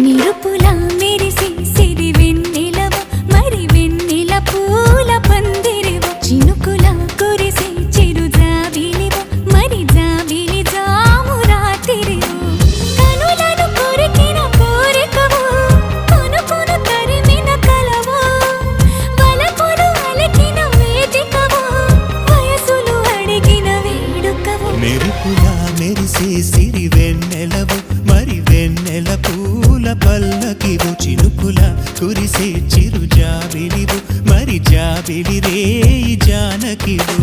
నిరుపుల మెరిసి సిరి వెన్నెలవ మరి వెన్నెల పూల పందిరివ చినుకుల కురిసి చిరు జాబిలివ మరి జాబిలి జాము రాత్రివ కనులను కొరికిన కోరికవు కొనుకొను తరిమిన కలవు వలపులు అలికిన వేదికవు వయసులు అడిగిన వేడుకవు మెరుపుల మెరిసే సిరి వెన్నెలవు మరి వెన్నెల పూల పల్లకివు చినుకుల కురిసే చిరు జాబిలివు మరి జాబిలి రేయి జానకివు